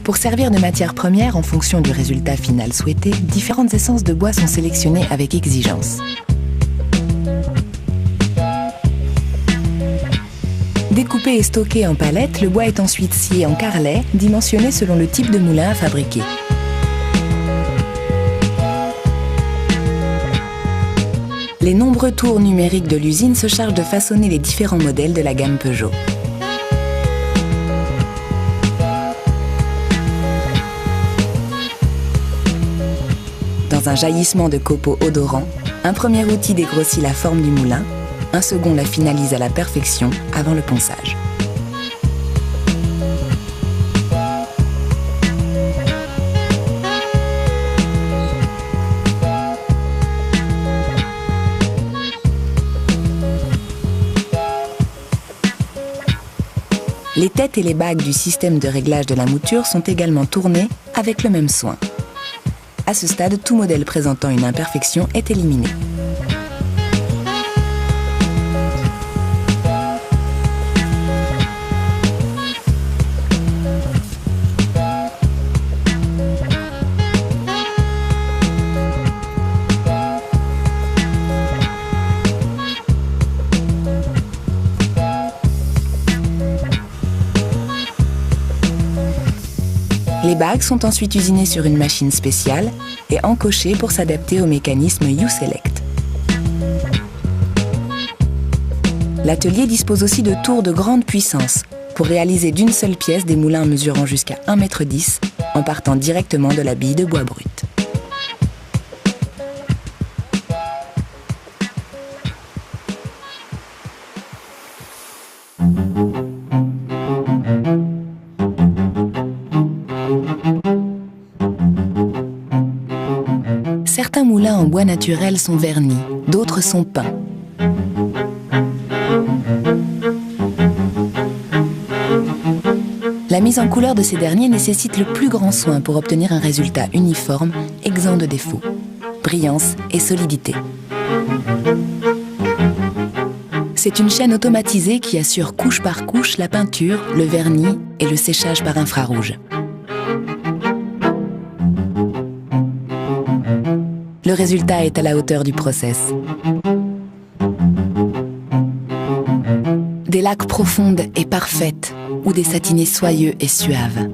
Pour servir de matière première en fonction du résultat final souhaité, différentes essences de bois sont sélectionnées avec exigence. Découpé et stocké en palettes, le bois est ensuite scié en carrelets, dimensionné selon le type de moulin à fabriquer. Les nombreux tours numériques de l'usine se chargent de façonner les différents modèles de la gamme Peugeot. Dans un jaillissement de copeaux odorants, un premier outil dégrossit la forme du moulin, un second la finalise à la perfection avant le ponçage. Les têtes et les bagues du système de réglage de la mouture sont également tournées avec le même soin. À ce stade, tout modèle présentant une imperfection est éliminé. Les bagues sont ensuite usinées sur une machine spéciale et encochées pour s'adapter au mécanisme U-Select. L'atelier dispose aussi de tours de grande puissance pour réaliser d'une seule pièce des moulins mesurant jusqu'à 1,10 m en partant directement de la bille de bois brut. Certains moulins en bois naturel sont vernis, d'autres sont peints. La mise en couleur de ces derniers nécessite le plus grand soin pour obtenir un résultat uniforme, exempt de défauts, brillance et solidité. C'est une chaîne automatisée qui assure couche par couche la peinture, le vernis et le séchage par infrarouge. Le résultat est à la hauteur du process. Des laques profondes et parfaites ou des satinés soyeux et suaves.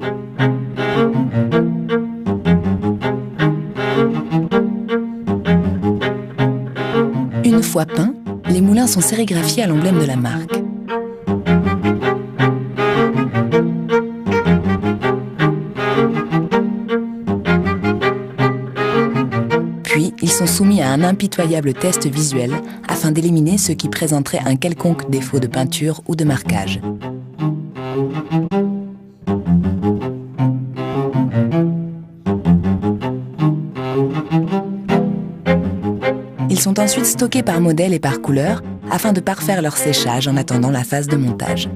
Une fois peints, les moulins sont sérigraphiés à l'emblème de la marque. Puis, ils sont soumis à un impitoyable test visuel afin d'éliminer ceux qui présenteraient un quelconque défaut de peinture ou de marquage. Ils sont ensuite stockés par modèle et par couleur afin de parfaire leur séchage en attendant la phase de montage.